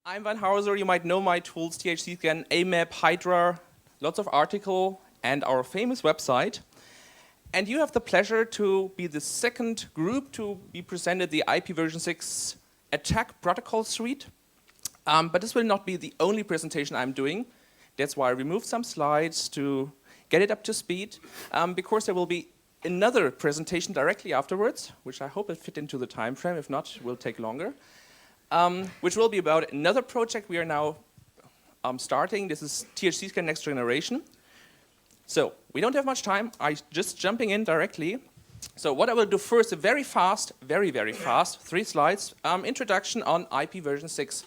I'm Van Hauser. You might know my tools, THC-Scan, AMAP, Hydra, lots of article, and our famous website. And you have the pleasure to be the second group to be presented the IPv6 Attack Protocol Suite. But this will not be the only presentation I'm doing. That's why I removed some slides to get it up to speed, because there will be another presentation directly afterwards, which I hope will fit into the time frame. If not, it will take longer. Which will be about another project we are now starting. This is THC-Scan Next Generation. So we don't have much time. I'm just jumping in directly. So what I will do first, a very fast, very fast, 3 slides, introduction on IPv6.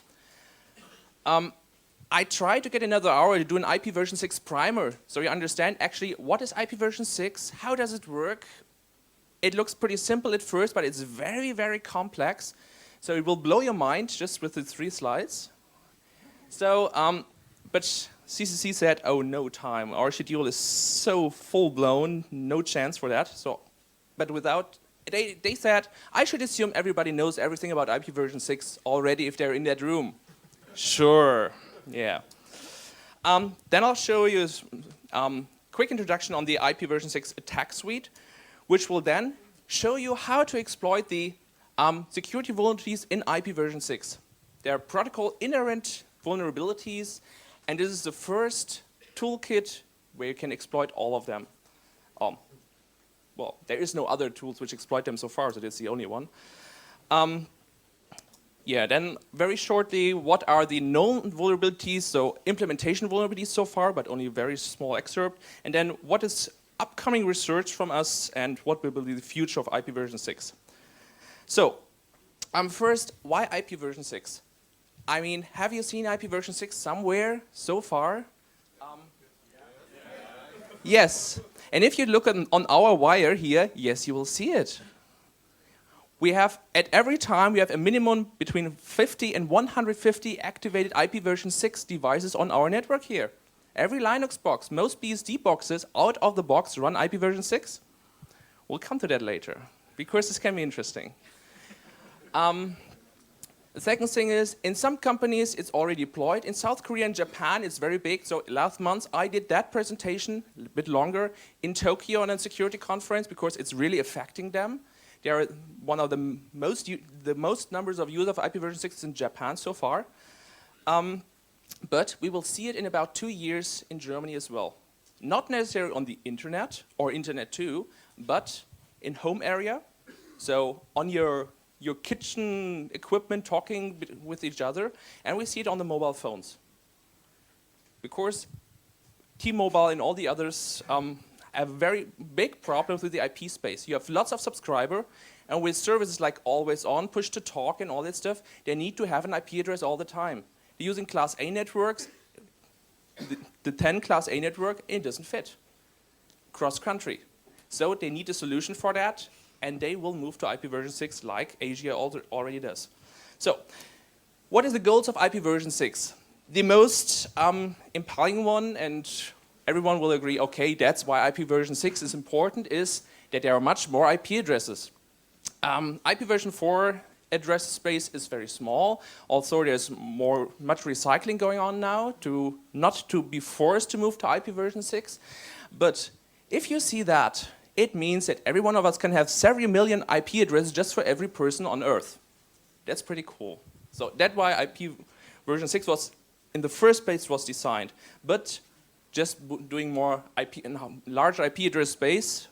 I tried to get another hour to do an IPv6 primer, so you understand actually what is IPv6, how does it work. It looks pretty simple at first, but it's very complex. So it will blow your mind just with the 3 slides. So, but CCC said, oh, no time. Our schedule is so full-blown, no chance for that. So, but without, they said, I should assume everybody knows everything about IPv6 already if they're in that room. Sure, yeah. Then I'll show you a quick introduction on the IPv6 Attack Suite, which will then show you how to exploit the security vulnerabilities in IPv6. There are protocol inherent vulnerabilities, and this is the first toolkit where you can exploit all of them. Well, there is no other tools which exploit them so far, so this is the only one. Yeah, then very shortly, what are the known vulnerabilities? So implementation vulnerabilities so far, but only a very small excerpt. And then what is upcoming research from us, and what will be the future of IPv6? So, first, why IPv6? I mean, have you seen IPv6 somewhere so far? Yes. And if you look on our wire here, yes, you will see it. We have, at every time, we have a minimum between 50 and 150 activated IPv6 devices on our network here. Every Linux box, most BSD boxes out of the box run IPv6. We'll come to that later, because this can be interesting. The second thing is, in some companies, it's already deployed. In South Korea and Japan, it's very big. So last month, I did that presentation, a bit longer, in Tokyo on a security conference, because it's really affecting them. They are one of the most numbers of users of IPv6 in Japan so far. But we will see it in about 2 years in Germany as well. Not necessarily on the internet, or internet too, but in home area. So on your kitchen equipment talking with each other, and we see it on the mobile phones. Because T-Mobile and all the others have very big problems with the IP space. You have lots of subscribers, and with services like always on, push to talk and all that stuff, they need to have an IP address all the time. They're using Class A networks, the 10 Class A network, it doesn't fit cross-country. So they need a solution for that, and they will move to IPv6 like Asia already does. So, what is the goals of IPv6? The most impelling one, and everyone will agree, okay, that's why IPv6 is important, is that there are much more IP addresses. IPv4 address space is very small. Also, there's much recycling going on now, not to be forced to move to IPv6. But if you see that, it means that every one of us can have several million IP addresses just for every person on Earth. That's pretty cool. So that's why IPv6 was, in the first place, was designed. But just doing more large IP address space,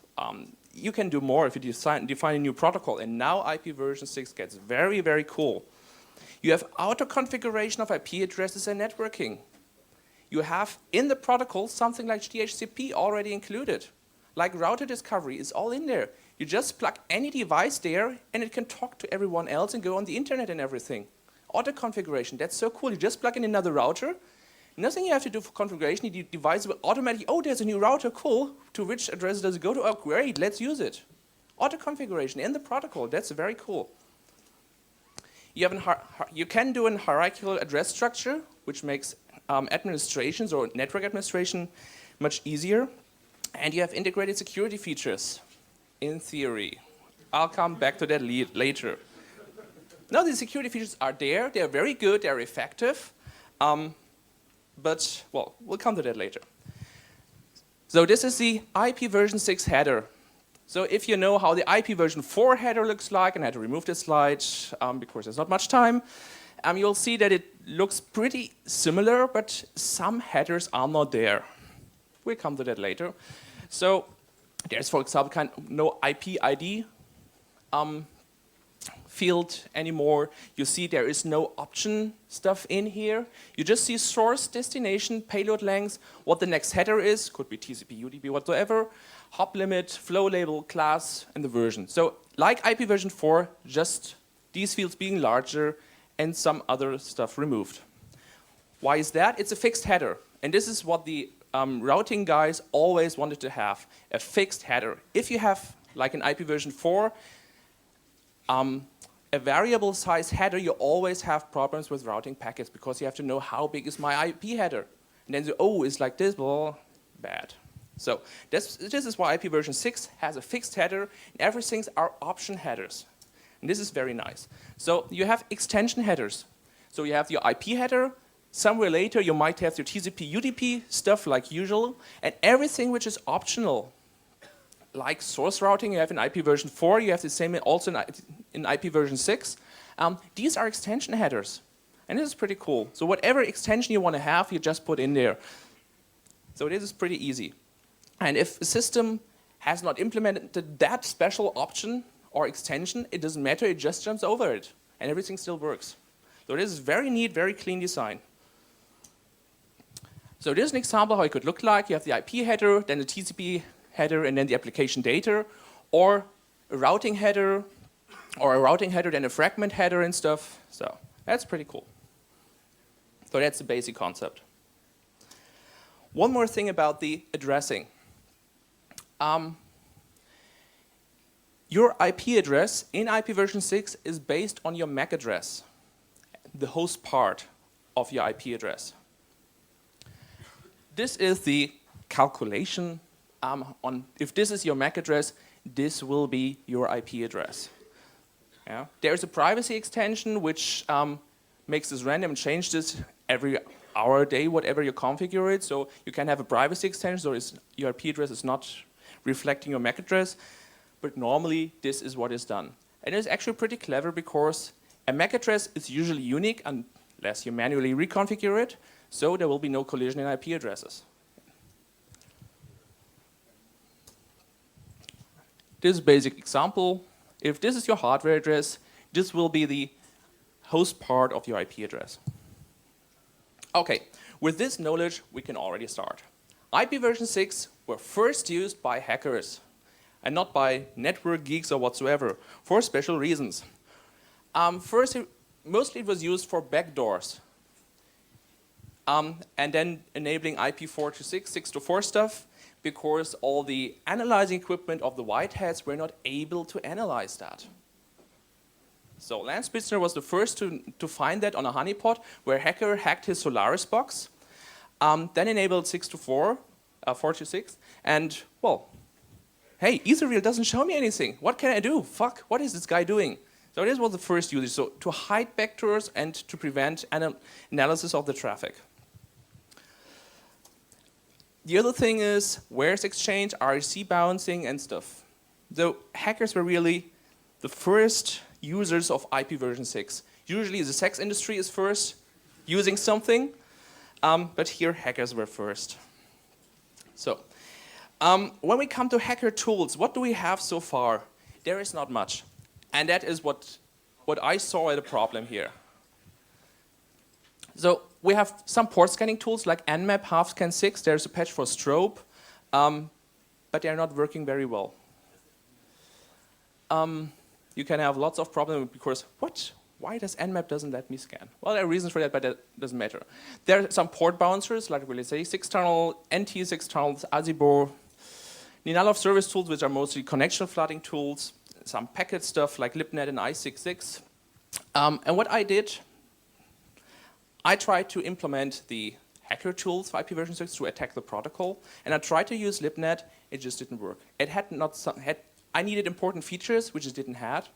you can do more if you define a new protocol. And now IPv6 gets very cool. You have auto-configuration of IP addresses and networking. You have in the protocol something like DHCP already included. Like router discovery is all in there. You just plug any device there, and it can talk to everyone else and go on the internet and everything. Auto configuration, that's so cool. You just plug in another router. Nothing you have to do for configuration. The device will automatically, oh, there's a new router, cool. To which address does it go to? Oh, great, let's use it. Auto configuration in the protocol, that's very cool. You can do a hierarchical address structure, which makes administrations or network administration much easier. And you have integrated security features, in theory. I'll come back to that later. No, the security features are there. They're very good. They're effective. But, well, we'll come to that later. So this is the IPv6 header. So if you know how the IPv4 header looks like, and I had to remove this slide because there's not much time, you'll see that it looks pretty similar, but some headers are not there. We'll come to that later. So there's, for example, no IP ID field anymore. You see there is no option stuff in here. You just see source, destination, payload length, what the next header is, could be TCP, UDP, whatever, hop limit, flow label, class, and the version. So like IPv4, just these fields being larger and some other stuff removed. Why is that? It's a fixed header. And this is what the routing guys always wanted to have, a fixed header. If you have, like an IPv4, a variable size header, you always have problems with routing packets because you have to know how big is my IP header. And then the it's like this, well, bad. So this is why IPv6 has a fixed header, and everything are option headers. And this is very nice. So you have extension headers. So you have your IP header. Somewhere later, you might have your TCP, UDP stuff like usual, and everything which is optional, like source routing, you have in IPv4, you have the same also in IPv6. These are extension headers, and this is pretty cool. So whatever extension you want to have, you just put in there. So this is pretty easy. And if a system has not implemented that special option or extension, it doesn't matter, it just jumps over it, and everything still works. So this is very neat, very clean design. So this is an example how it could look like. You have the IP header, then the TCP header, and then the application data, or a routing header, then a fragment header and stuff. So that's pretty cool. So that's the basic concept. One more thing about the addressing. Your IP address in IPv6 is based on your MAC address, the host part of your IP address. This is the calculation on if this is your MAC address, this will be your IP address. Yeah? There's a privacy extension which makes this random and change this every hour, day, whatever you configure it. So you can have a privacy extension, so your IP address is not reflecting your MAC address. But normally, this is what is done. And it's actually pretty clever because a MAC address is usually unique unless you manually reconfigure it. So there will be no collision in IP addresses. This basic example, if this is your hardware address, this will be the host part of your IP address. Okay, with this knowledge, we can already start. IPv6 were first used by hackers and not by network geeks or whatsoever for special reasons. First, mostly it was used for backdoors. And then enabling IP4 to 6, 6 to 4 stuff, because all the analyzing equipment of the white hats were not able to analyze that. So Lance Spitzner was the first to find that on a honeypot, where a hacker hacked his Solaris box, then enabled 6 to 4, 4 to 6, and, well, hey, Etherreal doesn't show me anything. What can I do? Fuck, what is this guy doing? So this was the first usage, so to hide backdoors and to prevent analysis of the traffic. The other thing is where's exchange, REC bouncing, and stuff. So hackers were really the first users of IPv6. Usually the sex industry is first using something, but here hackers were first. So when we come to hacker tools, what do we have so far? There is not much. And that is what I saw as a problem here. So we have some port scanning tools like Nmap, Halfscan 6. There's a patch for strobe, but they're not working very well. You can have lots of problems because, why does Nmap doesn't let me scan? Well, there are reasons for that, but that doesn't matter. There are some port bouncers, like we say 6-tunnel, NT6-tunnels, Azibor, Ninalov service tools, which are mostly connection flooding tools, some packet stuff like libnet and i66. And what I did, I tried to implement the hacker tools for IPv6 to attack the protocol, and I tried to use libnet. It just didn't work. It had not I needed important features which it didn't have.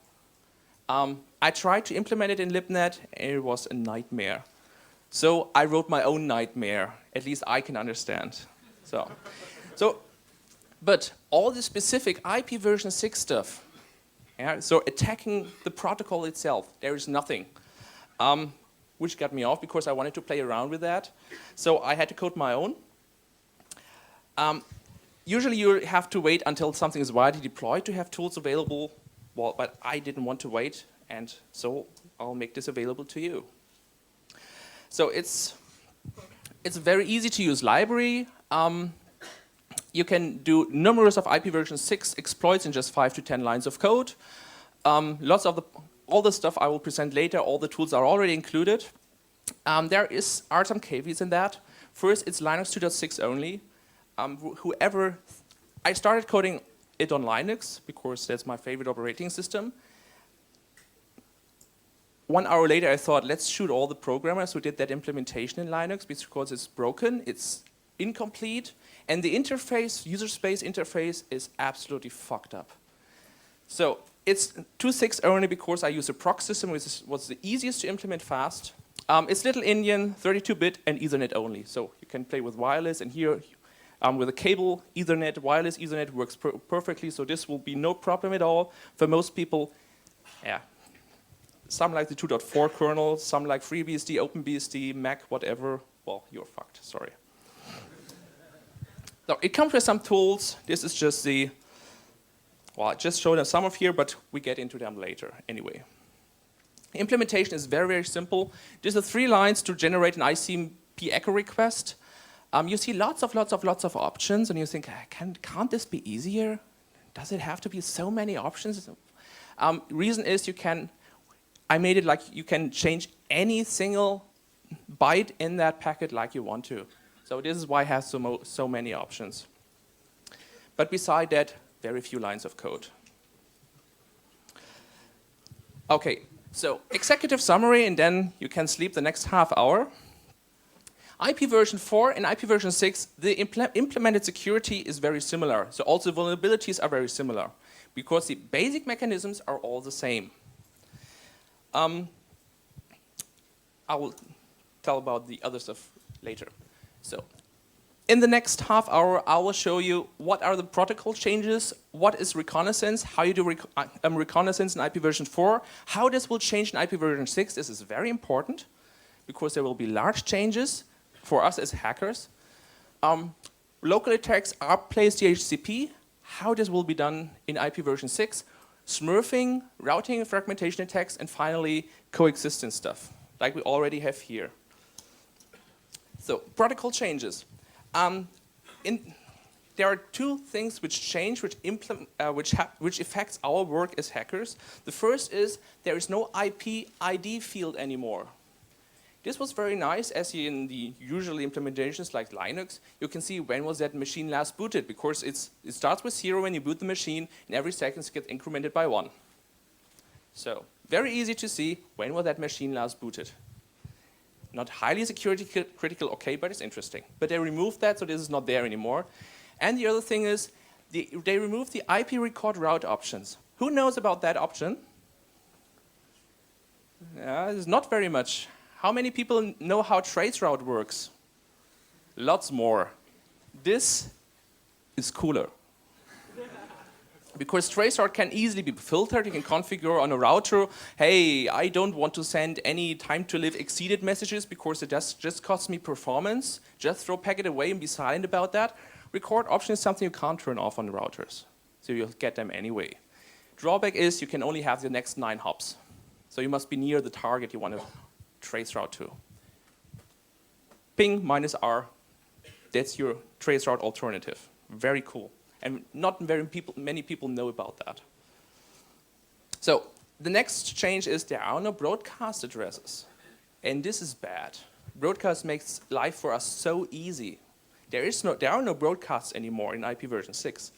I tried to implement it in libnet, and it was a nightmare. So I wrote my own nightmare. At least I can understand. But all the specific IPv6 stuff, yeah, so attacking the protocol itself, there is nothing. Which got me off because I wanted to play around with that. So I had to code my own. Usually you have to wait until something is widely deployed to have tools available. Well, but I didn't want to wait, and so I'll make this available to you. So it's a very easy to use library. You can do numerous of IPv6 exploits in just 5 to 10 lines of code. All the stuff I will present later, all the tools are already included. There are some caveats in that. First, it's Linux 2.6 only. I started coding it on Linux because that's my favorite operating system. 1 hour later, I thought, let's shoot all the programmers who did that implementation in Linux because it's broken, it's incomplete, and the interface, user space interface, is absolutely fucked up. So it's 2.6 only because I use a proc system, which was the easiest to implement fast. It's Little Indian, 32-bit, and Ethernet only. So you can play with wireless, and here with a cable, Ethernet, wireless Ethernet works perfectly, so this will be no problem at all. For most people, yeah. Some like the 2.4 kernel, some like FreeBSD, OpenBSD, Mac, whatever. Well, you're fucked, sorry. So it comes with some tools. This is just I just showed them some of here, but we get into them later anyway. Implementation is very, very simple. These are 3 lines to generate an ICMP echo request. You see lots of options, and you think, can't this be easier? Does it have to be so many options? Reason is I made it like you can change any single byte in that packet like you want to. So this is why it has so many options. But beside that, very few lines of code. Okay, so executive summary, and then you can sleep the next half hour. IP version 4 and IP version 6, the implemented security is very similar. So also vulnerabilities are very similar because the basic mechanisms are all the same. I will tell about the other stuff later. So in the next half hour, I will show you what are the protocol changes, what is reconnaissance, how you do reconnaissance in IP version 4, how this will change in IP version 6. This is very important because there will be large changes for us as hackers. Local attacks are placed DHCP, how this will be done in IP version 6, Smurfing, routing and fragmentation attacks, and finally coexistence stuff, like we already have here. So protocol changes. There are 2 things which change, which affects our work as hackers. The first is there is no IP ID field anymore. This was very nice, as in the usual implementations like Linux. You can see when was that machine last booted, because it starts with 0 when you boot the machine, and every second it gets incremented by 1. So very easy to see when was that machine last booted. Not highly security critical, okay, but it's interesting. But they removed that, so this is not there anymore. And the other thing is, they removed the IP record route options. Who knows about that option? Yeah, there's not very much. How many people know how traceroute works? Lots more. This is cooler. Because traceroute can easily be filtered. You can configure on a router, hey, I don't want to send any time to live exceeded messages because it just costs me performance. Just throw packet away and be silent about that. Record option is something you can't turn off on the routers. So you'll get them anyway. Drawback is you can only have the next 9 hops. So you must be near the target you want to traceroute to. Ping minus R, that's your traceroute alternative. Very cool. And not many people know about that. So the next change is there are no broadcast addresses. And this is bad. Broadcast makes life for us so easy. There are no broadcasts anymore in IP version 6.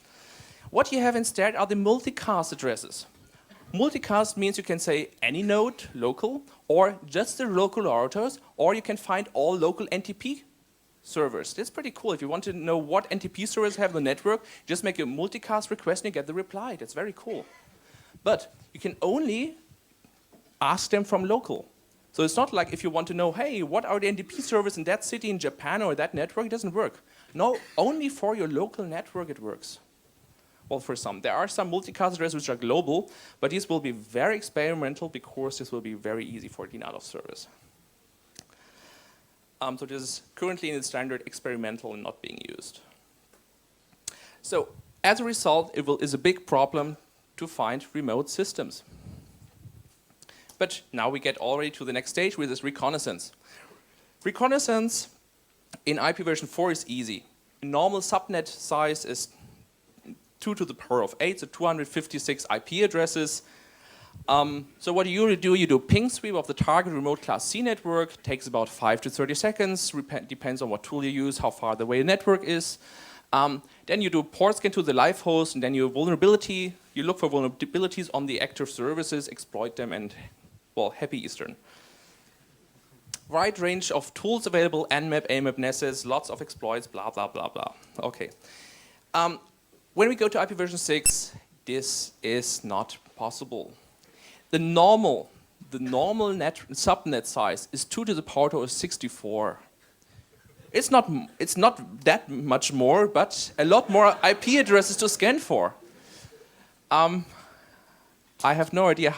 What you have instead are the multicast addresses. Multicast means you can say any node, local, or just the local routers, or you can find all local NTP servers. That's pretty cool. If you want to know what NTP servers have on the network, just make a multicast request and you get the reply. That's very cool. But you can only ask them from local. So it's not like if you want to know, hey, what are the NDP servers in that city in Japan or that network, it doesn't work. No, only for your local network it works. Well, for some. There are some multicast addresses which are global, but these will be very experimental because this will be very easy for denial of service. So this is currently in the standard experimental and not being used. So as a result, it is a big problem to find remote systems. But now we get already to the next stage, which is reconnaissance. Reconnaissance in IP version 4 is easy. A normal subnet size is 2 to the power of 8, so 256 IP addresses. So what you do, you do a ping sweep of the target remote class C network, takes about 5 to 30 seconds, depends on what tool you use, how far away the network is. Then you do a port scan to the live host, and then you look for vulnerabilities on the active services, exploit them, and, well, happy Eastern. Wide range of tools available, Nmap, AMAP, Nessus, lots of exploits, blah, blah, blah, blah. Okay. When we go to IP version 6, this is not possible. The normal subnet size is 2 to the power of 64. It's not that much more, but a lot more IP addresses to scan for. I have no idea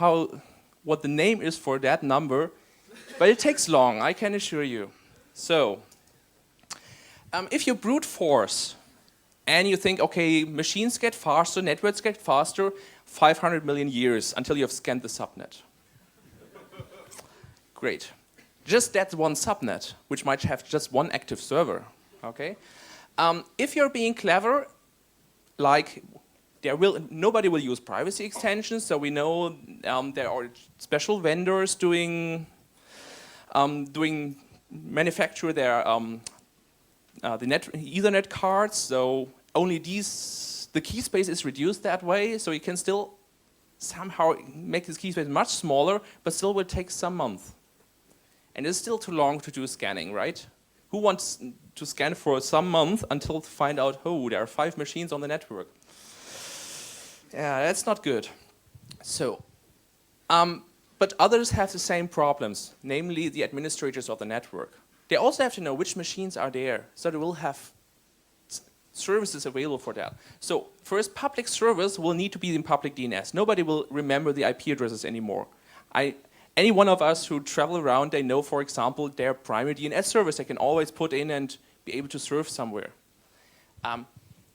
what the name is for that number, but it takes long, I can assure you. So, if you brute force and you think, okay, machines get faster, networks get faster, 500 million years until you have scanned the subnet. Great. Just that one subnet, which might have just one active server, okay? If you're being clever, like nobody will use privacy extensions, so we know there are special vendors manufacture their the Ethernet cards, so only the key space is reduced that way, so you can still somehow make this key space much smaller, but still will take some months. And it's still too long to do scanning, right? Who wants to scan for some month until to find out, oh, there are 5 machines on the network? Yeah, that's not good. So, but others have the same problems, namely the administrators of the network. They also have to know which machines are there, so they will have services available for that. So first, public servers will need to be in public DNS. Nobody will remember the IP addresses anymore. Any one of us who travel around, they know, for example, their primary DNS service they can always put in and be able to serve somewhere.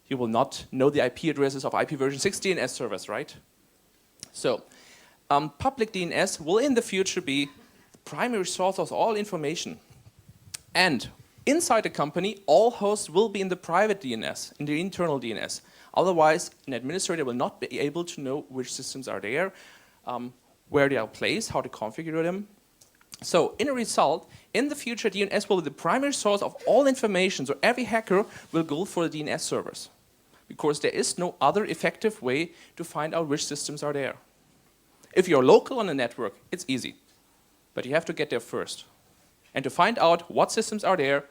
You will not know the IP addresses of IP version 6 DNS servers, right? So public DNS will in the future be the primary source of all information. And inside the company, all hosts will be in the private DNS, in the internal DNS. Otherwise, an administrator will not be able to know which systems are there, where they are placed, how to configure them. So, in a result, in the future, DNS will be the primary source of all information, so every hacker will go for the DNS servers, because there is no other effective way to find out which systems are there. If you're local on a network, it's easy, but you have to get there first. And to find out what systems are there,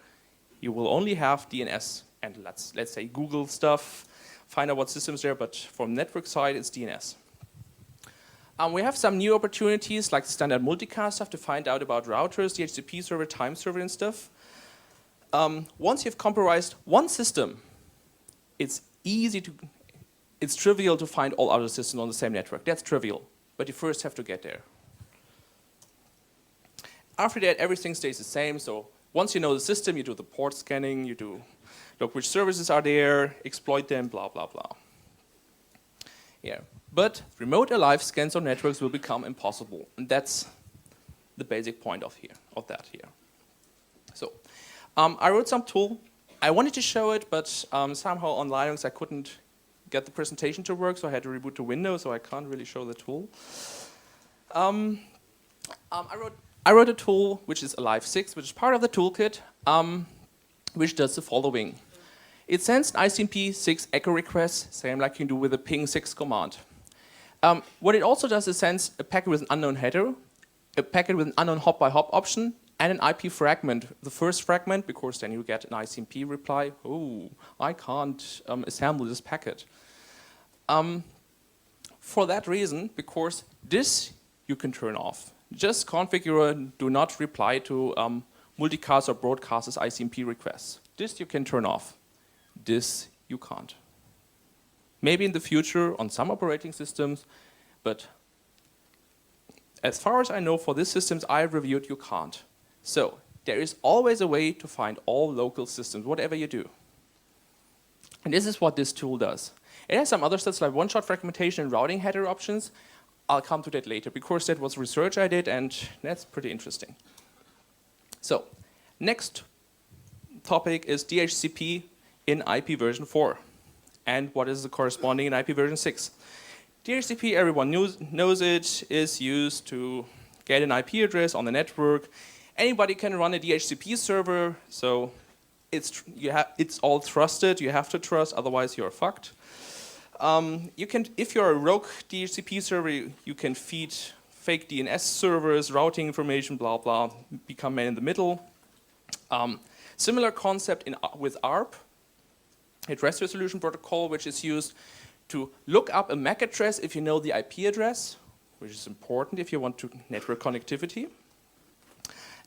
you will only have DNS and let's say Google stuff, find out what systems there, but from network side, it's DNS. We have some new opportunities like standard multicast stuff to find out about routers, DHCP server, time server and stuff. Once you've compromised one system, it's trivial to find all other systems on the same network. That's trivial, but you first have to get there. After that, everything stays the same. So once you know the system, you do the port scanning, you do look which services are there, exploit them, blah, blah, blah. Yeah. But remote alive scans on networks will become impossible. And that's the basic point of that here. So I wrote some tool. I wanted to show it, but somehow on Linux I couldn't get the presentation to work, so I had to reboot to Windows, so I can't really show the tool. I wrote a tool which is Alive6, which is part of the toolkit, which does the following. It sends an IPv6 echo request, same like you can do with a ping 6 command. What it also does is sends a packet with an unknown header, a packet with an unknown hop-by-hop option, and an IP fragment. The first fragment, because then you get an ICMP reply, oh, I can't assemble this packet. For that reason, because this you can turn off. just configure do not reply to multicast or broadcasters ICMP requests. This you can turn off. This you can't. Maybe in the future on some operating systems, but as far as I know for these systems I've reviewed, you can't. So there is always a way to find all local systems, whatever you do. And this is what this tool does. It has some other stuff like one-shot fragmentation and routing header options. I'll come to that later because that was research I did and that's pretty interesting. So next topic is DHCP in IP version 4 and what is the corresponding in IP version 6. DHCP, everyone knows it, is used to get an IP address on the network. Anybody can run a DHCP server, so it's all trusted. You have to trust, otherwise you're fucked. If you're a rogue DHCP server, you can feed fake DNS servers, routing information, blah blah, become man in the middle. Similar concept with ARP, Address Resolution Protocol, which is used to look up a MAC address if you know the IP address, which is important if you want to network connectivity.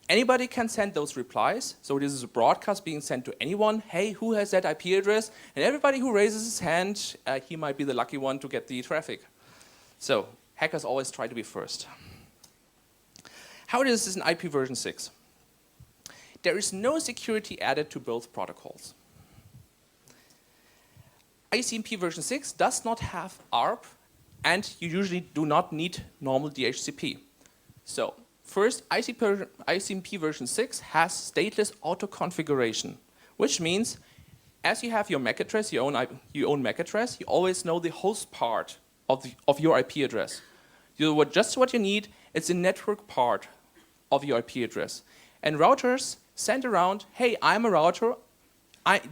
Anybody can send those replies, so this is a broadcast being sent to anyone. Hey, who has that IP address? And everybody who raises his hand, he might be the lucky one to get the traffic. So hackers always try to be first. How is this in IP version 6? There is no security added to both protocols. ICMP version 6 does not have ARP, and you usually do not need normal DHCP. So first, ICMP version 6 has stateless auto-configuration, which means as you have your MAC address, your own MAC address, you always know the host part of your IP address. Just what you need, it's the network part of your IP address. And routers send around, hey, I'm a router,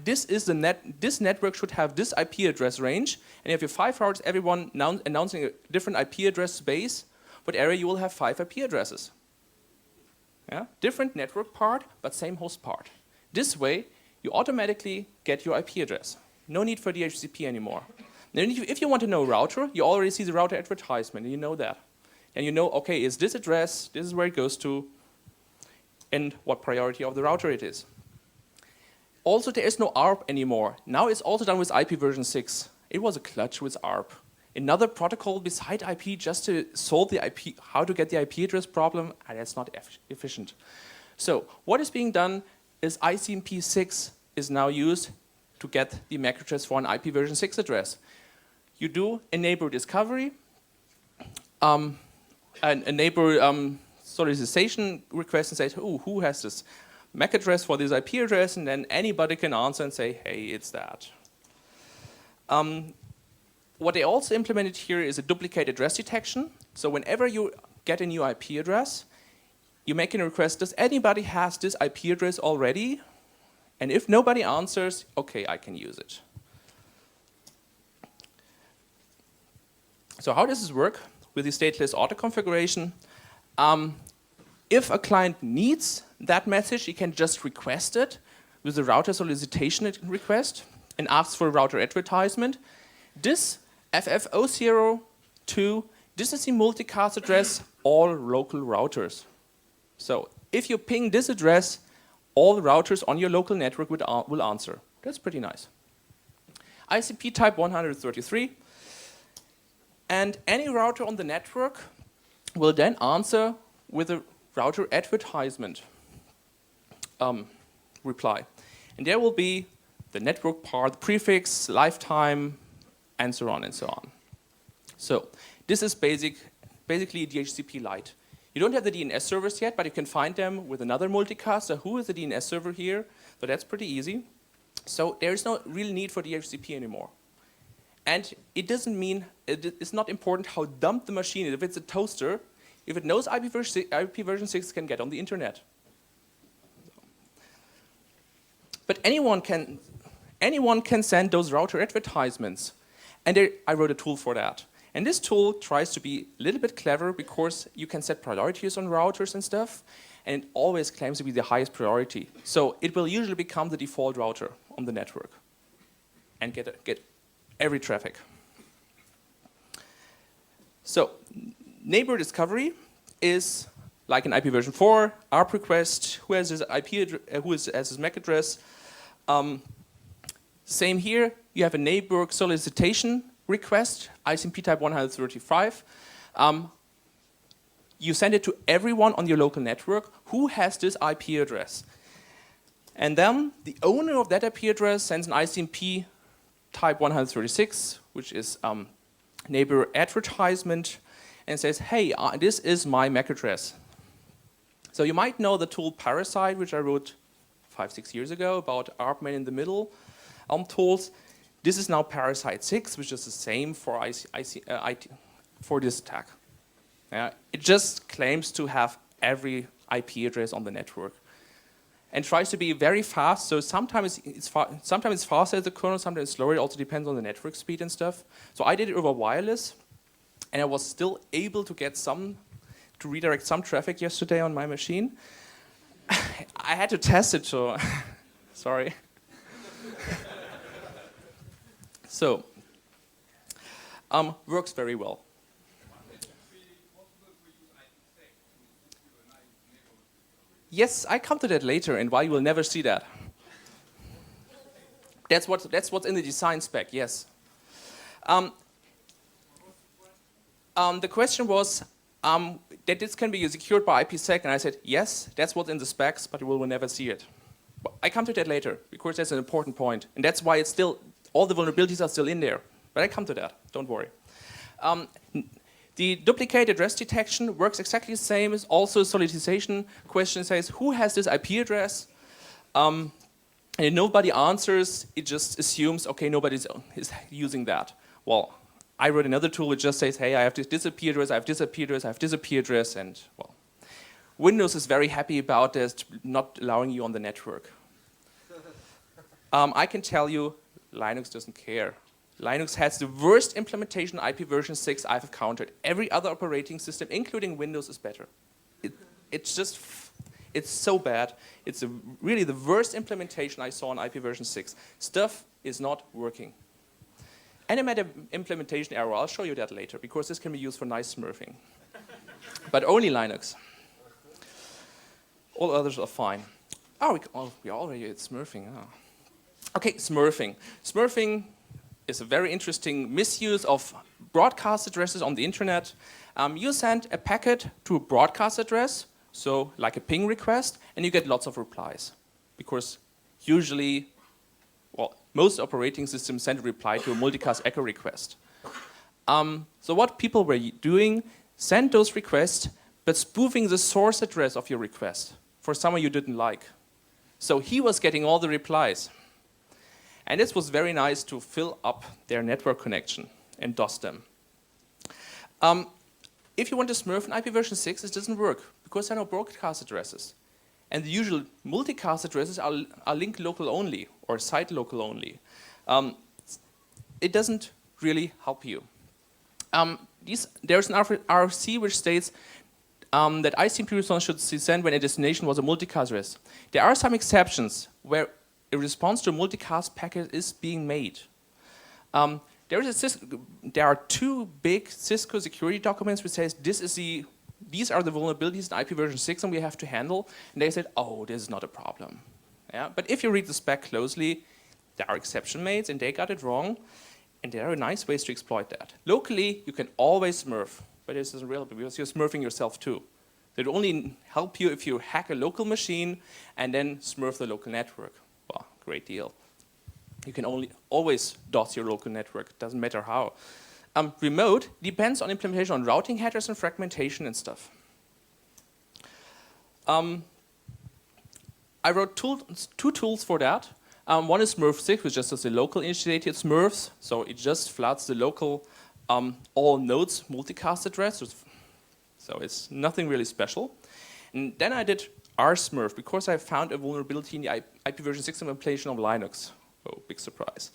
this network should have this IP address range, and if you have 5 routers, everyone announcing a different IP address space, what area you will have 5 IP addresses. Yeah? Different network part, but same host part. This way, you automatically get your IP address. No need for DHCP anymore. Then if you want to know router, you already see the router advertisement, and you know that. And you know, okay, is this address, this is where it goes to, and what priority of the router it is. Also, there is no ARP anymore. Now it's also done with IP version 6. It was a clutch with ARP. Another protocol beside IP just to solve the IP, how to get the IP address problem, and that's not efficient. So what is being done is ICMP6 is now used to get the MAC address for an IP version 6 address. You do a neighbor discovery, and a neighbor solicitation request and says, oh, who has this MAC address for this IP address, and then anybody can answer and say, hey, it's that. What they also implemented here is a duplicate address detection. So whenever you get a new IP address, you make a request, does anybody has this IP address already? And if nobody answers, okay, I can use it. So how does this work with the stateless auto configuration? If a client needs that message, he can just request it with a router solicitation request and asks for a router advertisement. This FF002, this is the multicast address, all local routers. So if you ping this address, all routers on your local network will answer. That's pretty nice. ICP type 133. And any router on the network will then answer with a router advertisement reply. And there will be the network part, the prefix, lifetime, and so on and so on. So this is basically DHCP Lite. You don't have the DNS servers yet, but you can find them with another multicast. So who is the DNS server here? So that's pretty easy. So there is no real need for DHCP anymore. And it doesn't mean, it's not important how dumb the machine is. If it's a toaster, if it knows IP version 6 can get on the internet. But anyone can send those router advertisements. And I wrote a tool for that. And this tool tries to be a little bit clever because you can set priorities on routers and stuff, and it always claims to be the highest priority. So it will usually become the default router on the network and get every traffic. So neighbor discovery is like an IP version 4, ARP request, who has his has his MAC address. Same here, you have a neighbor solicitation request, ICMP type 135. You send it to everyone on your local network who has this IP address. And then the owner of that IP address sends an ICMP type 136, which is neighbor advertisement, and says, hey, this is my MAC address. So you might know the tool Parasite, which I wrote 5-6 years ago about ARP man in the middle tools. This is now Parasite 6, which is the same for for this attack. It just claims to have every IP address on the network and tries to be very fast. So sometimes it's faster at the kernel, sometimes slower. It also depends on the network speed and stuff. So I did it over wireless, and I was still able to get to redirect some traffic yesterday on my machine. I had to test it, so sorry. So, works very well. Yes, I come to that later, and why you will never see that. That's what's in the design spec. Yes. The question was that this can be secured by IPSec, and I said yes, that's what's in the specs, but you will never see it. But I come to that later because that's an important point, and that's why it's still all the vulnerabilities are still in there. But I come to that. Don't worry. The duplicate address detection works exactly the same as also solicitation question says, who has this IP address? And if nobody answers, it just assumes, okay, nobody is using that. Well, I wrote another tool which just says, hey, I have this IP address, I have this IP address, I have this IP address, and well, Windows is very happy about this, not allowing you on the network. I can tell you, Linux doesn't care. Linux has the worst implementation of IP version 6 I've encountered. Every other operating system, including Windows, is better. It's so bad. It's really the worst implementation I saw on IP version 6. Stuff is not working. And I made an implementation error. I'll show you that later, because this can be used for nice smurfing. But only Linux. All others are fine. Oh, we already at smurfing. Oh. Okay, smurfing. Smurfing is a very interesting misuse of broadcast addresses on the internet. You send a packet to a broadcast address, so like a ping request, and you get lots of replies. Because usually, well, most operating systems send a reply to a multicast echo request. So what people were doing, send those requests, but spoofing the source address of your request for someone you didn't like. So he was getting all the replies. And this was very nice to fill up their network connection and DOS them. If you want to smurf an IP version 6, it doesn't work because there are no broadcast addresses. And the usual multicast addresses are link local only or site local only. It doesn't really help you. There's an RFC which states that ICMP response should send when a destination was a multicast address. There are some exceptions where a response to a multicast packet is being made. There are two big Cisco security documents which says these are the vulnerabilities in IP version 6 and we have to handle. And they said, oh, this is not a problem. Yeah? But if you read the spec closely, there are exception made and they got it wrong. And there are nice ways to exploit that. Locally, you can always smurf, but this isn't real because you're smurfing yourself too. It will only help you if you hack a local machine and then smurf the local network. Well, great deal. You can always DOS your local network, doesn't matter how. Remote depends on implementation on routing headers and fragmentation and stuff. I wrote two tools for that. One is Smurf6, which just does the local initiated smurfs, so it just floods the local all nodes multicast address, so it's nothing really special. And then I did rsmurf because I found a vulnerability in the IP version 6 implementation of Linux. Oh, big surprise.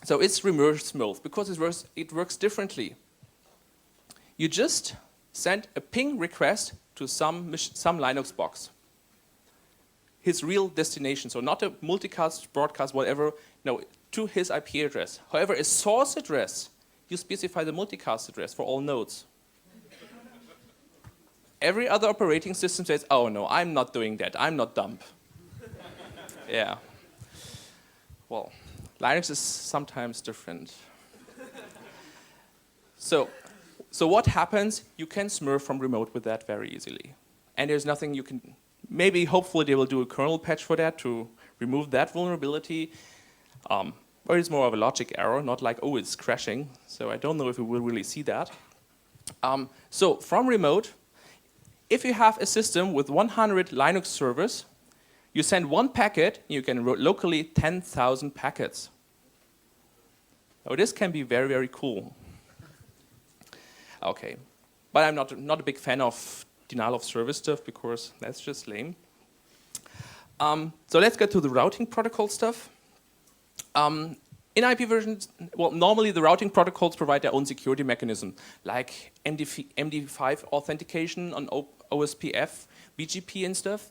So it's reverse smurf because it works differently. You just send a ping request to some Linux box. His real destination, so not a multicast, broadcast, whatever, no, to his IP address. However, a source address, you specify the multicast address for all nodes. every other operating system says, oh no, I'm not doing that, I'm not dumb. Yeah. Well, Linux is sometimes different. So what happens? You can Smurf from remote with that very easily. And there's nothing you can, maybe hopefully they will do a kernel patch for that to remove that vulnerability. Or it's more of a logic error, not like, oh, it's crashing. So I don't know if we will really see that. So from remote, if you have a system with 100 Linux servers, you send one packet, you can locally 10,000 packets. So this can be very, very cool. Okay, but I'm not a big fan of denial of service stuff because that's just lame. So let's get to the routing protocol stuff. In IP versions, well, normally the routing protocols provide their own security mechanism, like MD5 authentication on OSPF, BGP and stuff.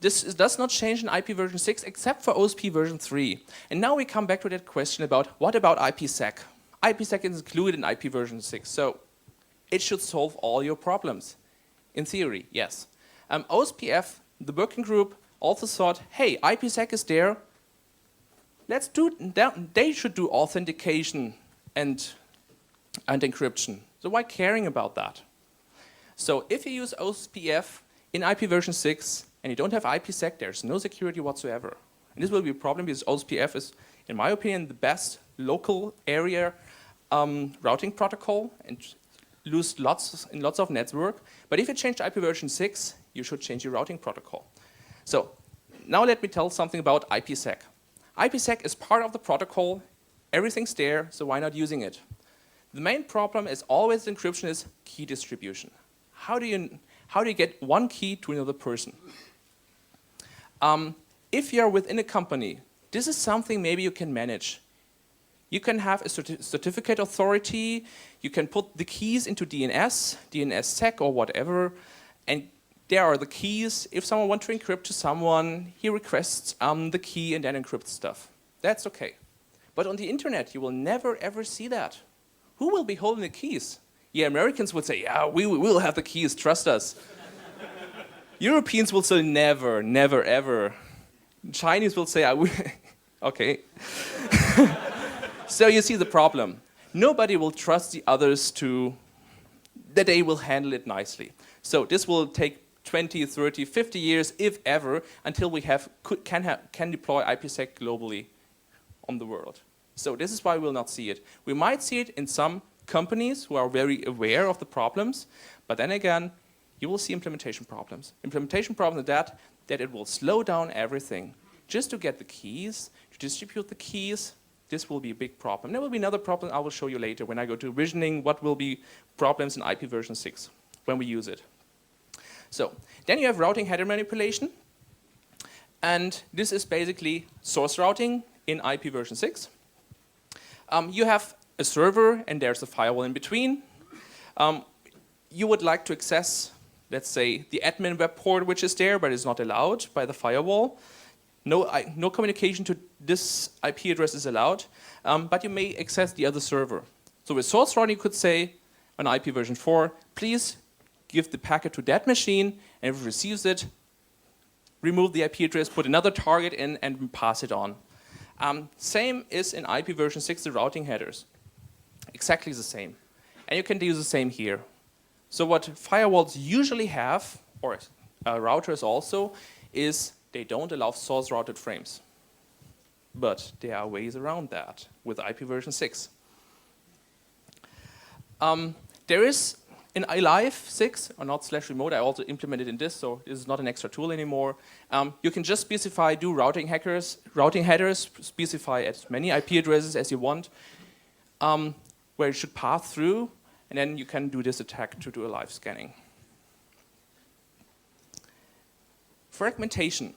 This does not change in IP version 6 except for OSP version 3. And now we come back to that question about what about IPSec? IPSec is included in IP version 6, so it should solve all your problems. In theory, yes. OSPF, the working group, also thought, hey, IPSec is there. Let's do that. They should do authentication and encryption. So why caring about that? So if you use OSPF in IP version 6 and you don't have IPSec, there's no security whatsoever. And this will be a problem because OSPF is, in my opinion, the best local area routing protocol and lose lots of network. But if you change to IP version 6, you should change your routing protocol. So now let me tell something about IPSec. IPSec is part of the protocol. Everything's there, so why not using it? The main problem is always encryption is key distribution. How do you get one key to another person? If you're within a company, this is something maybe you can manage. You can have a certificate authority, you can put the keys into DNSSEC or whatever, and there are the keys. If someone wants to encrypt to someone, he requests the key and then encrypts stuff. That's okay. But on the internet, you will never ever see that. Who will be holding the keys? Yeah, Americans would say, yeah, we will have the keys, trust us. Europeans will say never, never, ever. Chinese will say, okay. So you see the problem. Nobody will trust the others that they will handle it nicely. So this will take 20, 30, 50 years, if ever, until we can deploy IPSec globally on the world. So this is why we will not see it. We might see it in some companies who are very aware of the problems, but then again, you will see implementation problems. Implementation problems are that it will slow down everything. Just to get the keys, to distribute the keys, this will be a big problem. There will be another problem I will show you later when I go to visioning what will be problems in IP version 6 when we use it. So then you have routing header manipulation. And this is basically source routing in IP version 6. You have a server and there's a firewall in between. You would like to access, let's say, the admin web port which is there but is not allowed by the firewall. No communication to this IP address is allowed, but you may access the other server. So with source routing, you could say on IP version 4, please give the packet to that machine, and if it receives it, remove the IP address, put another target in, and pass it on. Same is in IP version 6, the routing headers. Exactly the same. And you can do the same here. So what firewalls usually have, or routers also, is they don't allow source routed frames. But there are ways around that with IP version 6. There is in Alive6, or not /remote, I also implemented in this, so this is not an extra tool anymore. You can just specify, do routing headers, specify as many IP addresses as you want, where it should pass through, and then you can do this attack to do a live scanning. Fragmentation.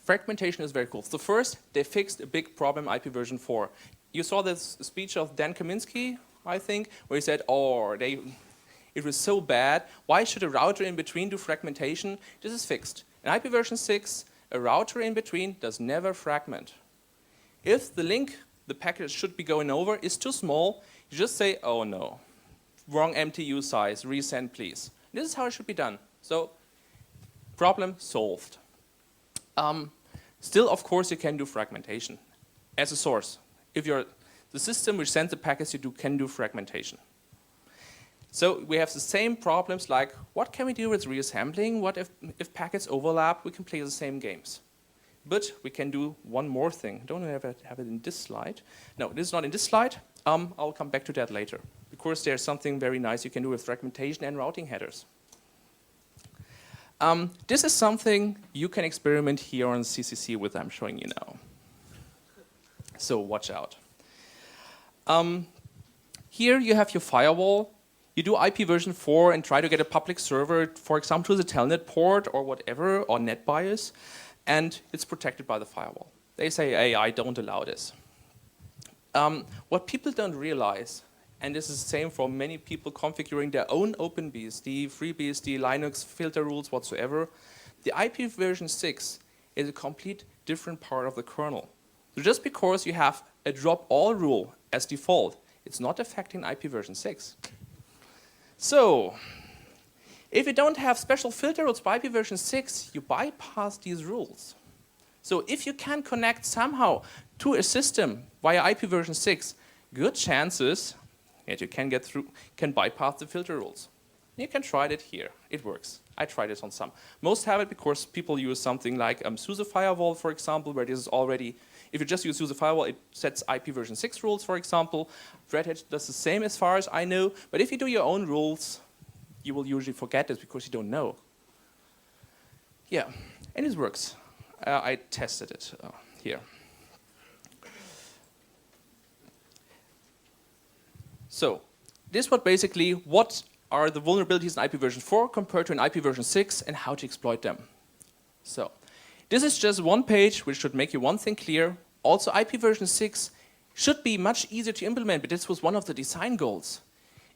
Fragmentation is very cool. So first, they fixed a big problem in IP version 4. You saw this speech of Dan Kaminsky, I think, where he said, oh, it was so bad. Why should a router in between do fragmentation? This is fixed. In IP version 6, a router in between does never fragment. If the link the packet should be going over is too small, you just say, oh no, wrong MTU size, resend please. This is how it should be done. So, problem solved. Still, of course, you can do fragmentation as a source. If you're the system which sends the packets, can do fragmentation. So we have the same problems like, what can we do with reassembling? What if packets overlap? We can play the same games. But we can do one more thing. Don't have it in this slide. No, this is not in this slide. I'll come back to that later. Because there's something very nice you can do with fragmentation and routing headers. This is something you can experiment here on CCC with, I'm showing you now. So watch out. Here you have your firewall. You do IP version 4 and try to get a public server, for example, to the telnet port or whatever, or NetBIOS, and it's protected by the firewall. They say, hey, I don't allow this. What people don't realize, and this is the same for many people configuring their own OpenBSD, FreeBSD, Linux, filter rules whatsoever, the IP version 6 is a complete different part of the kernel. So just because you have a drop all rule as default, it's not affecting IP version 6. So, if you don't have special filter rules by IP version 6, you bypass these rules. So if you can connect somehow to a system via IP version 6, good chances that you can get through, can bypass the filter rules. You can try it here. It works. I tried it on some. Most have it because people use something like SUSE firewall, for example, where this is already, if you just use SUSE firewall, it sets IP version 6 rules, for example. Red Hat does the same as far as I know. But if you do your own rules, you will usually forget this because you don't know. Yeah, and it works. I tested it here. So this was basically what are the vulnerabilities in IP version 4 compared to an IP version 6 and how to exploit them. So this is just one page which should make you one thing clear. Also, IP version 6 should be much easier to implement, but this was one of the design goals.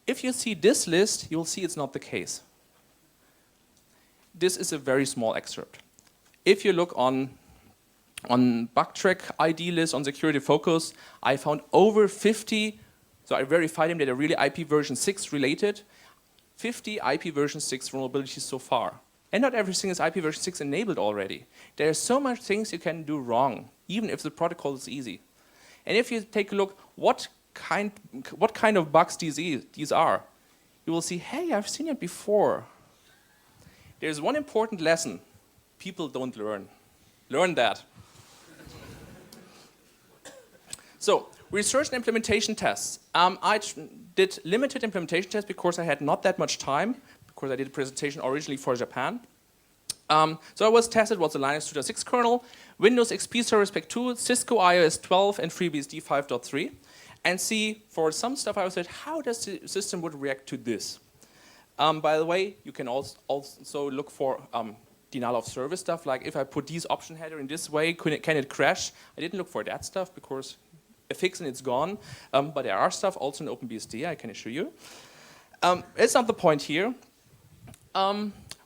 If you see this list, you'll see it's not the case. This is a very small excerpt. If you look on Bugtrack ID list on Security Focus, I found over 50, so I verified them that are really IP version 6 related, 50 IP version 6 vulnerabilities so far. And not everything is IP version 6 enabled already. There are so much things you can do wrong, even if the protocol is easy. And if you take a look what kind of bugs these are, you will see, hey, I've seen it before. There's one important lesson people don't learn. Learn that. So, research and implementation tests. I did limited implementation tests because I had not that much time, because I did a presentation originally for Japan. So I was tested what's the Linux 2.6 kernel, Windows XP Service Pack 2, Cisco iOS 12, and FreeBSD 5.3. And see, for some stuff I said, how does the system would react to this? By the way, you can also look for denial of service stuff, like if I put these option header in this way, can it crash? I didn't look for that stuff because a fix and it's gone. But there are stuff also in OpenBSD, I can assure you. It's not the point here.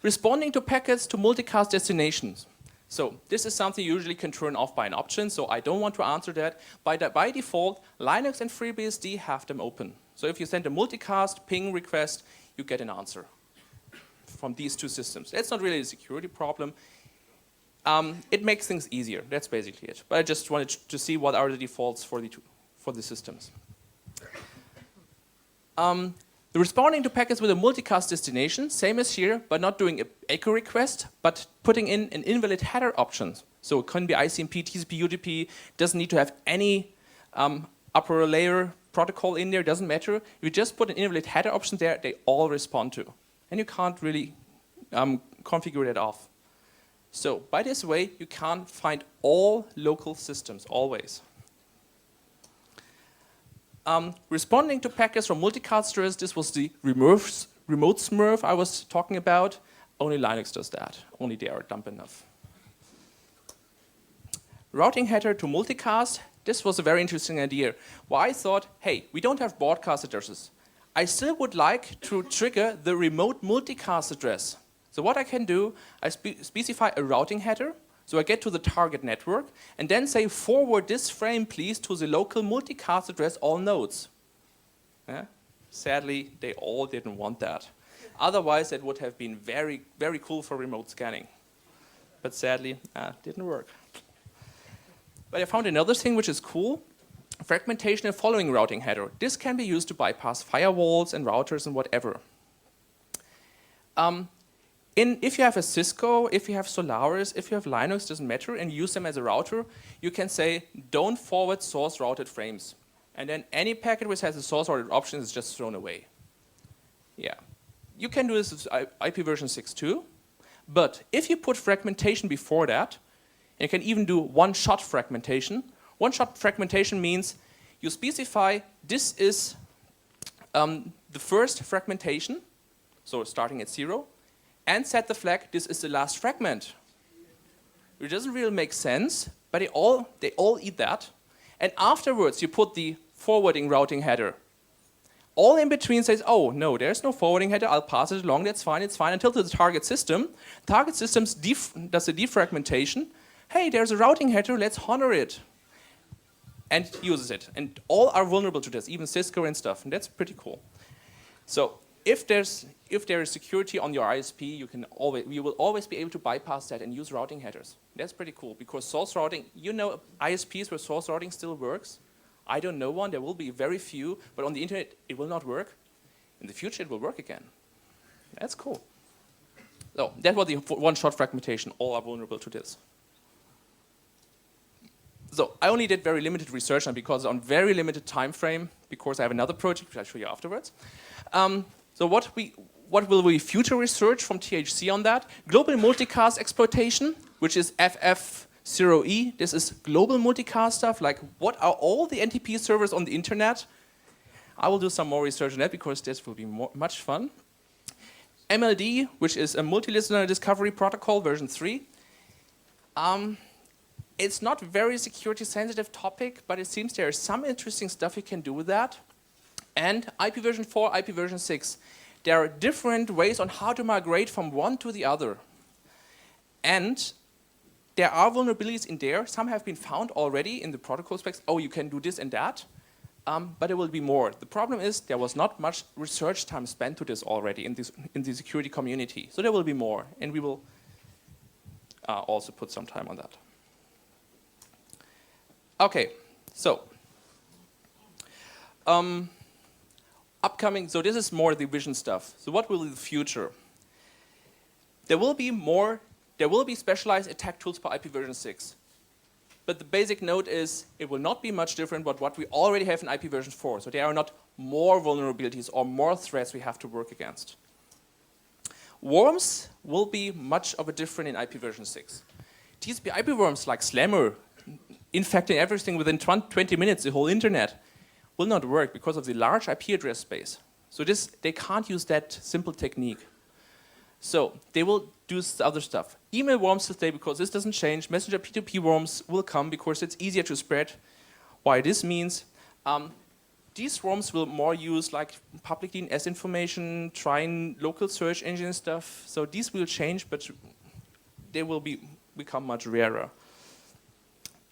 Responding to packets to multicast destinations. So this is something you usually can turn off by an option, so I don't want to answer that. By default, Linux and FreeBSD have them open. So if you send a multicast ping request, you get an answer from these two systems. That's not really a security problem. It makes things easier. That's basically it. But I just wanted to see what are the defaults for the systems. The responding to packets with a multicast destination, same as here, but not doing an echo request, but putting in an invalid header option. So it can be ICMP, TCP, UDP, doesn't need to have any upper layer protocol in there, doesn't matter. If you just put an invalid header option there, they all respond to. And you can't really configure that off. So by this way, you can find all local systems, always. Responding to packets from multicast address, this was the remote Smurf I was talking about. Only Linux does that. Only they are dumb enough. Routing header to multicast, this was a very interesting idea. Well, I thought, hey, we don't have broadcast addresses. I still would like to trigger the remote multicast address. So what I can do, I specify a routing header. So I get to the target network, and then say, forward this frame, please, to the local multicast address, all nodes. Yeah? Sadly, they all didn't want that. Otherwise, it would have been very, very cool for remote scanning. But sadly, didn't work. But I found another thing which is cool. Fragmentation and following routing header. This can be used to bypass firewalls and routers and whatever. If you have a Cisco, if you have Solaris, if you have Linux, doesn't matter, and use them as a router, you can say, don't forward source routed frames. And then any packet which has a source routed option is just thrown away. Yeah. You can do this with IPv6 too. But if you put fragmentation before that, you can even do one-shot fragmentation. One-shot fragmentation means you specify this is the first fragmentation, so starting at 0, and set the flag this is the last fragment. It doesn't really make sense, but they all eat that. And afterwards, you put the forwarding routing header. All in between says, oh, no, there's no forwarding header, I'll pass it along, that's fine, it's fine, until to the target system. Target system does a defragmentation. Hey, there's a routing header, let's honor it. And uses it. And all are vulnerable to this, even Cisco and stuff, and that's pretty cool. So if there is security on your ISP, you will always be able to bypass that and use routing headers. That's pretty cool, because source routing, you know ISPs where source routing still works? I don't know one, there will be very few, but on the internet it will not work. In the future it will work again. That's cool. So that was the one-shot fragmentation, all are vulnerable to this. So I only did very limited research, and because on very limited time frame, because I have another project which I'll show you afterwards. So what will be future research from THC on that? Global multicast exploitation, which is FF0E. This is global multicast stuff, like what are all the NTP servers on the internet? I will do some more research on that because this will be much fun. MLD, which is a multi-listener discovery protocol, version 3. It's not very security sensitive topic, but it seems there is some interesting stuff you can do with that. And IPv4, IPv6. There are different ways on how to migrate from one to the other. And there are vulnerabilities in there. Some have been found already in the protocol specs. Oh, you can do this and that. But there will be more. The problem is there was not much research time spent to this already in the security community. So there will be more. And we will also put some time on that. Okay, so upcoming, so this is more the vision stuff. So what will be the future? There will be specialized attack tools for IPv6. But the basic note is it will not be much different from what we already have in IPv4. So there are not more vulnerabilities or more threats we have to work against. Worms will be much of a different in IPv6. TCP/IP worms like Slammer, infecting everything within 20 minutes, the whole internet, will not work because of the large IP address space. So they can't use that simple technique. So they will do other stuff. Email worms will stay because this doesn't change. Messenger P2P worms will come because it's easier to spread. Why this means, these worms will more use like public DNS information, trying local search engine stuff. So these will change, but they will become much rarer.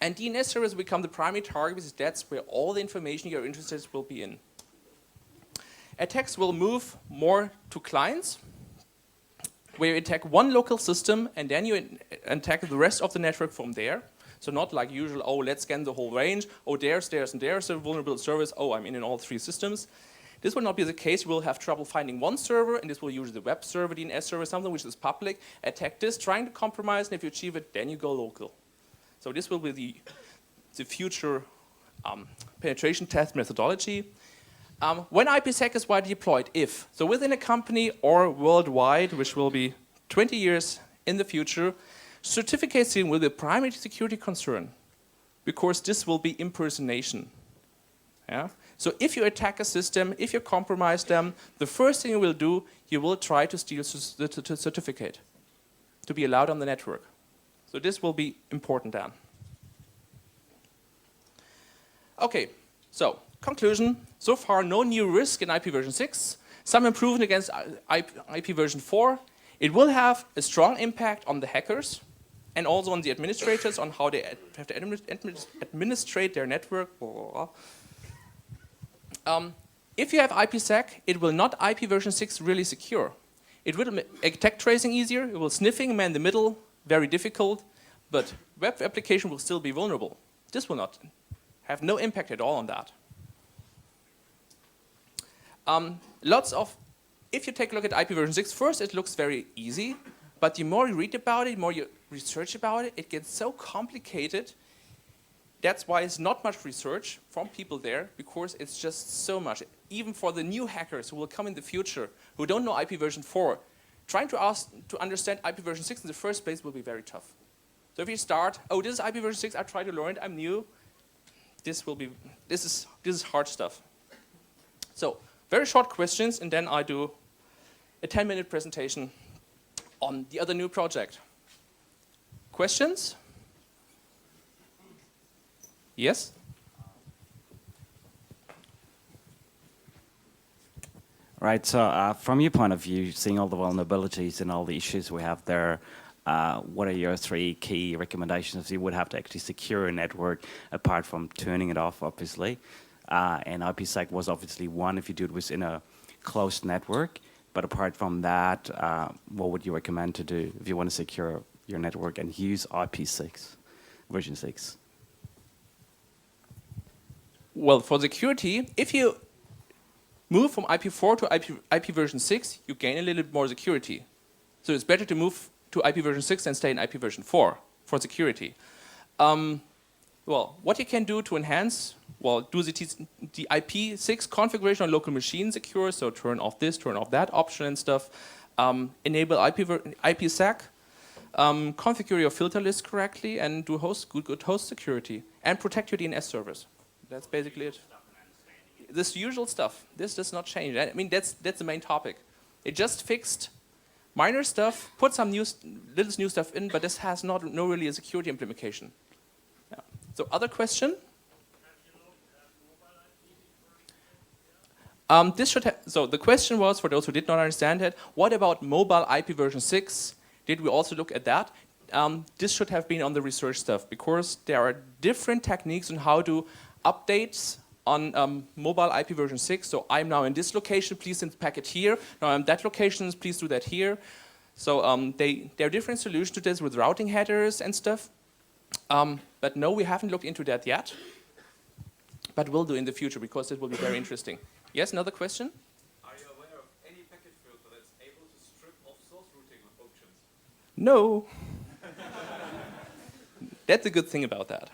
And DNS servers become the primary target because that's where all the information you're interested in will be in. Attacks will move more to clients, where you attack one local system and then you attack the rest of the network from there. So not like usual, oh, let's scan the whole range. Oh, there's a vulnerable service. Oh, I'm in all 3 systems. This will not be the case. You will have trouble finding one server, and this will use the web server, DNS server, something which is public. Attack this, trying to compromise, and if you achieve it, then you go local. So this will be the future penetration test methodology. When IPSec is widely deployed, if. So within a company or worldwide, which will be 20 years in the future, certificating will be a primary security concern because this will be impersonation. Yeah? So if you attack a system, if you compromise them, the first thing you will do, you will try to steal the certificate to be allowed on the network. So this will be important then. Okay, so conclusion. So far, no new risk in IPv6. Some improvement against IPv4. It will have a strong impact on the hackers and also on the administrators on how they have to administrate their network. If you have IPSec, it will not IPv6 really secure. It will make attack tracing easier. It will sniffing, man in the middle, very difficult. But web application will still be vulnerable. This will not have no impact at all on that. If you take a look at IPv6, first it looks very easy, but the more you read about it, the more you research about it, it gets so complicated. That's why it's not much research from people there, because it's just so much. Even for the new hackers who will come in the future, who don't know IPv4, trying to understand IPv6 in the first place will be very tough. So if you start, oh, this is IPv6, I try to learn it, I'm new, this is hard stuff. So, very short questions, and then I do a 10-minute presentation on the other new project. Questions? Yes? Right, so from your point of view, seeing all the vulnerabilities and all the issues we have there, what are your 3 key recommendations? You would have to actually secure a network apart from turning it off, obviously. And IPSec was obviously one if you do it within a closed network. But apart from that, what would you recommend to do if you want to secure your network and use IP6, version 6? Well, for security, if you move from IP4 to IP version 6, you gain a little bit more security. So it's better to move to IP version 6 than stay in IP version 4 for security. Well, what you can do to enhance, well, do the IP6 configuration on local machine secure, so turn off this, turn off that option and stuff. Enable IPSec, configure your filter list correctly, and do good host security, and protect your DNS servers. That's basically it. This usual stuff. This does not change. I mean, that's the main topic. It just fixed minor stuff, put some little new stuff in, but this has no really a security implication. Yeah. So, other question? So the question was, for those who did not understand it, what about mobile IP version 6? Did we also look at that? This should have been on the research stuff, because there are different techniques on how to update on mobile IP version 6. So I'm now in this location, please send the packet here. Now I'm that location, please do that here. So there are different solutions to this with routing headers and stuff. But no, we haven't looked into that yet. But we'll do in the future, because it will be very interesting. Yes, another question? Are you aware of any packet filter that's able to strip off source routing options? No. That's a good thing about that.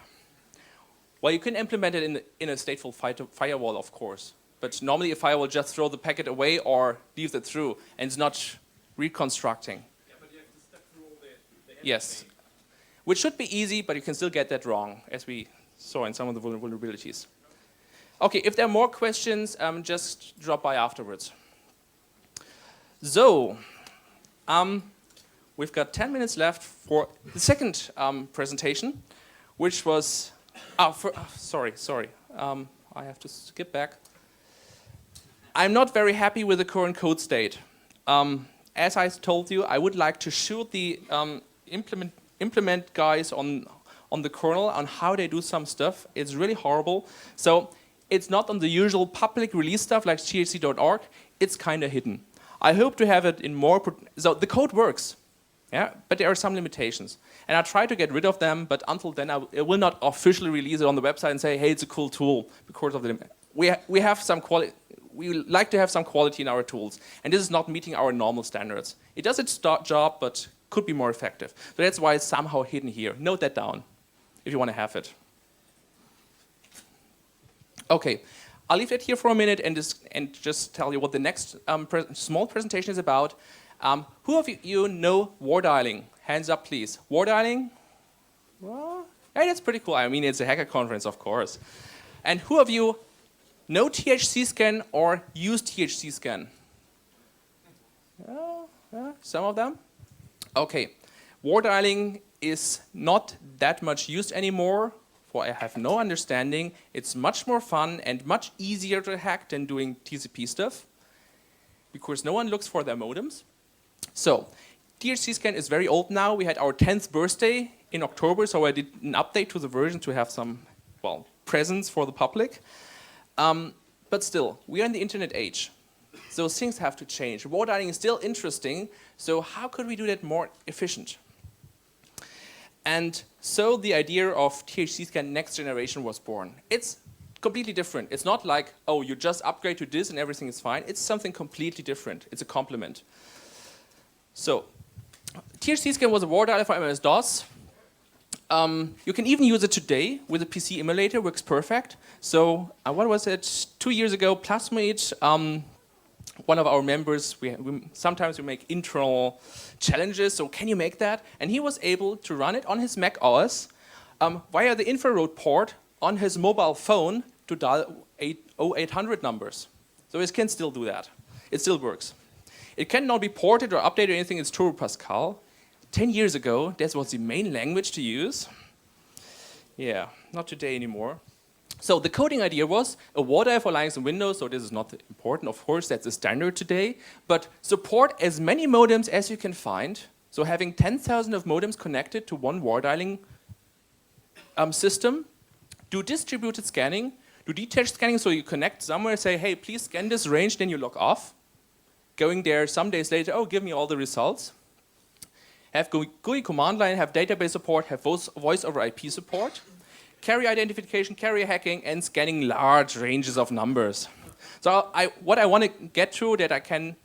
Well, you can implement it in a stateful firewall, of course. But normally a firewall just throw the packet away or leaves it through, and it's not reconstructing. Yeah, but you have to step through all the yes. Which should be easy, but you can still get that wrong, as we saw in some of the vulnerabilities. Okay, if there are more questions, just drop by afterwards. So, we've got 10 minutes left for the second presentation, which was, sorry, I have to skip back. I'm not very happy with the current code state. As I told you, I would like to shoot the implement guys on the kernel on how they do some stuff. It's really horrible. So, it's not on the usual public release stuff like thc.org. It's kind of hidden. I hope to have it in more. So the code works, yeah, but there are some limitations. And I try to get rid of them, but until then, I will not officially release it on the website and say, hey, it's a cool tool because of the limit. We have some quality. We like to have some quality in our tools, and this is not meeting our normal standards. It does its job, but could be more effective. So that's why it's somehow hidden here. Note that down if you want to have it. Okay, I'll leave it here for a minute and just tell you what the next small presentation is about. Who of you know war dialing? Hands up, please. War dialing? Well, hey, that's pretty cool. I mean, it's a hacker conference, of course. And who of you know THC scan or use THC scan? Some of them? Okay, war dialing is not that much used anymore. For I have no understanding. It's much more fun and much easier to hack than doing TCP stuff, because no one looks for their modems. So, DHC scan is very old now. We had our 10th birthday in October, so I did an update to the version to have some, well, presents for the public. But still, we are in the internet age. So things have to change. War dialing is still interesting, so how could we do that more efficient? And so the idea of THC scan next generation was born. It's completely different. It's not like, oh, you just upgrade to this and everything is fine. It's something completely different. It's a complement. So THC scan was a war dialer for MS-DOS. You can even use it today with a PC emulator, works perfect. So what was it? 2 years ago, Plasmid, one of our members, sometimes we make internal challenges, so can you make that? And he was able to run it on his Mac OS via the infrared port on his mobile phone to dial 0800 numbers. So it can still do that. It still works. It cannot be ported or updated or anything, it's Turbo Pascal. 10 years ago, that was the main language to use. Yeah, not today anymore. So the coding idea was a war dial for Linux and Windows, so this is not important, of course, that's the standard today, but support as many modems as you can find, so having 10,000 of modems connected to one war dialing system, do distributed scanning, do detached scanning, so you connect somewhere, say, hey, please scan this range, then you log off. Going there some days later, oh, give me all the results. Have GUI command line, have database support, have voice over IP support, carrier identification, carrier hacking, and scanning large ranges of numbers. So what I want to get to that I can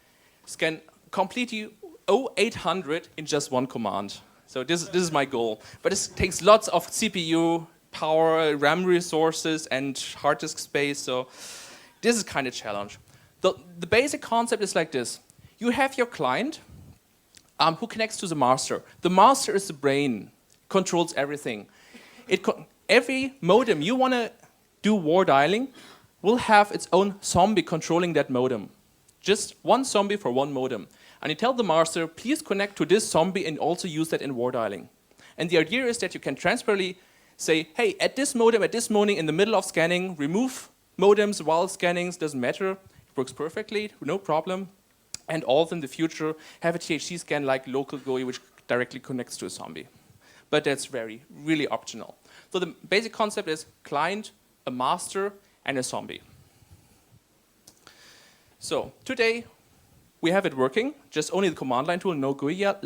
scan completely 0800 in just one command. So this is my goal. But this takes lots of CPU power, RAM resources, and hard disk space. So this is kind of a challenge. The basic concept is like this. You have your client who connects to the master. The master is the brain, controls everything. Every modem you want to do war dialing will have its own zombie controlling that modem. Just one zombie for one modem. And you tell the master, please connect to this zombie and also use that in war dialing. And the idea is that you can transparently say, hey, at this modem, in the middle of scanning, remove modems while scanning, doesn't matter. It works perfectly, no problem. And all in the future have a THC scan like local GUI, which directly connects to a zombie. But that's really optional. So the basic concept is client, a master, and a zombie. So today we have it working, just only the command line tool, no GUI yet,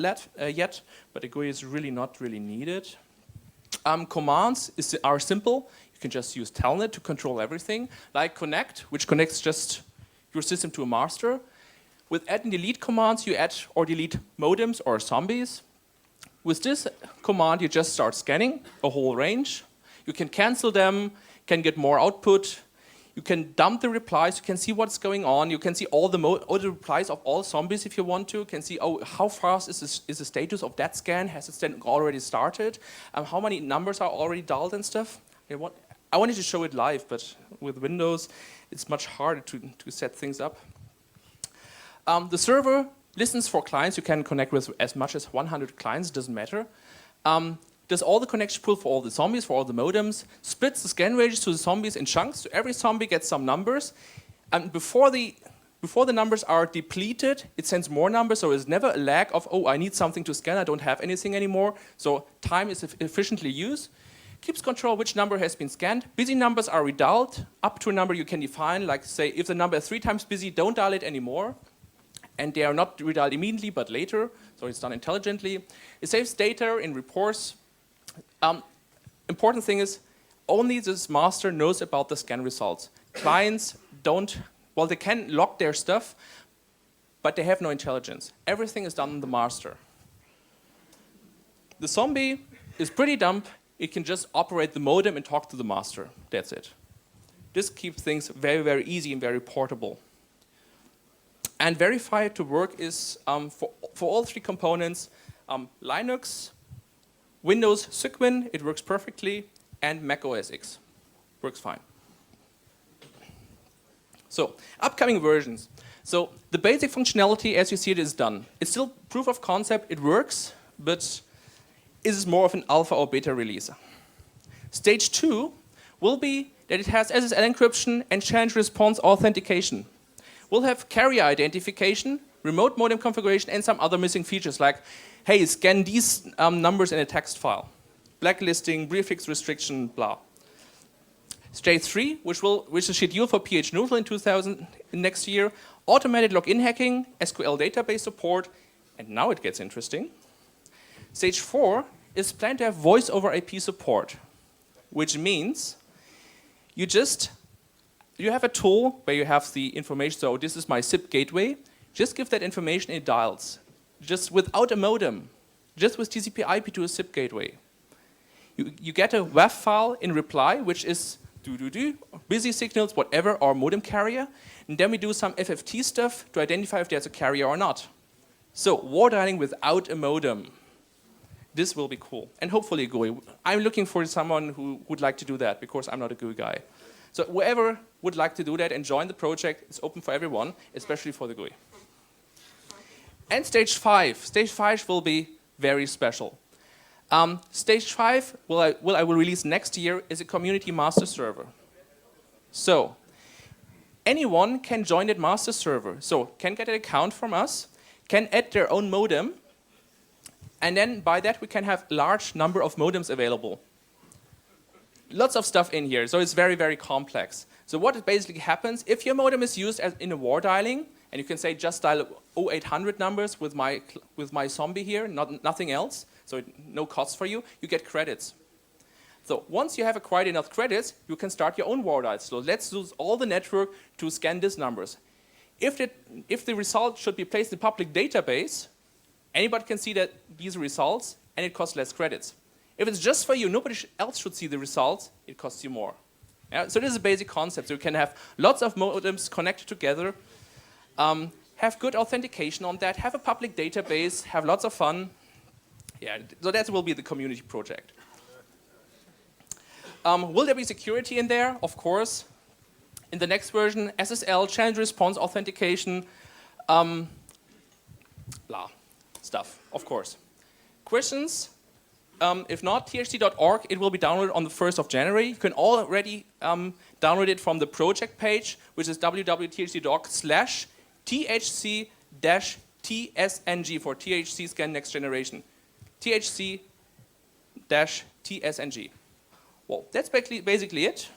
but the GUI is really not needed. Commands are simple. You can just use telnet to control everything, like connect, which connects just your system to a master. With add and delete commands, you add or delete modems or zombies. With this command, you just start scanning a whole range. You can cancel them, can get more output. You can dump the replies, you can see what's going on. You can see all the replies of all zombies if you want to. You can see, oh, how fast is the status of that scan? Has it then already started? How many numbers are already dialed and stuff? I wanted to show it live, but with Windows, it's much harder to set things up. The server listens for clients. You can connect with as much as 100 clients, doesn't matter. Does all the connection pool for all the zombies, for all the modems, splits the scan ranges to the zombies in chunks, so every zombie gets some numbers. And before the numbers are depleted, it sends more numbers, so there's never a lag of, oh, I need something to scan, I don't have anything anymore. So time is efficiently used. Keeps control which number has been scanned. Busy numbers are redialed up to a number you can define, like say, if the number is 3 times busy, don't dial it anymore. And they are not redialed immediately, but later, so it's done intelligently. It saves data in reports. Important thing is, only this master knows about the scan results. Clients don't, well, they can log their stuff, but they have no intelligence. Everything is done on the master. The zombie is pretty dumb. It can just operate the modem and talk to the master. That's it. This keeps things very, very easy and very portable. And verify to work is, for all 3 components, Linux, Windows Cygwin, it works perfectly, and Mac OS X, works fine. So, upcoming versions. So, the basic functionality as you see it is done. It's still proof of concept, it works, but it is more of an alpha or beta release. Stage 2 will be that it has SSL encryption and challenge response authentication. We'll have carrier identification, remote modem configuration, and some other missing features like, hey, scan these numbers in a text file. Blacklisting, prefix restriction, blah. Stage 3, which is scheduled for pH neutral in next year, automated login hacking, SQL database support, and now it gets interesting. Stage 4 is planned to have voice over IP support, which means you have a tool where you have the information, so this is my SIP gateway, just give that information, it dials, just without a modem, just with TCP IP to a SIP gateway. You get a WAV file in reply, which is busy signals, whatever, our modem carrier, and then we do some FFT stuff to identify if there's a carrier or not. So, war dialing without a modem. This will be cool, and hopefully a GUI. I'm looking for someone who would like to do that, because I'm not a GUI guy. So whoever would like to do that and join the project, it's open for everyone, especially for the GUI. And stage 5. Stage 5 will be very special. Stage 5, I will release next year, is a community master server. So, anyone can join that master server. So, can get an account from us, can add their own modem, and then by that we can have large number of modems available. Lots of stuff in here, so it's very, very complex. So what basically happens, if your modem is used as in a war dialing, and you can say just dial 0800 numbers with my zombie here, nothing else, so no cost for you, you get credits. So once you have acquired enough credits, you can start your own war dials. So let's use all the network to scan these numbers. If the result should be placed in a public database, anybody can see that these results, and it costs less credits. If it's just for you, nobody else should see the results, it costs you more. Yeah? So this is a basic concept. So you can have lots of modems connected together, have good authentication on that, have a public database, have lots of fun. Yeah, so that will be the community project. Will there be security in there? Of course. In the next version, SSL, challenge response authentication, stuff, of course. Questions? If not, thc.org, it will be downloaded on the 1st of January. You can already download it from the project page, which is www.thc.org/THC-TSNG for THC Scan Next Generation. THC-TSNG. Well, that's basically it.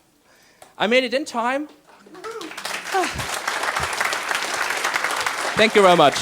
I made it in time. Thank you very much.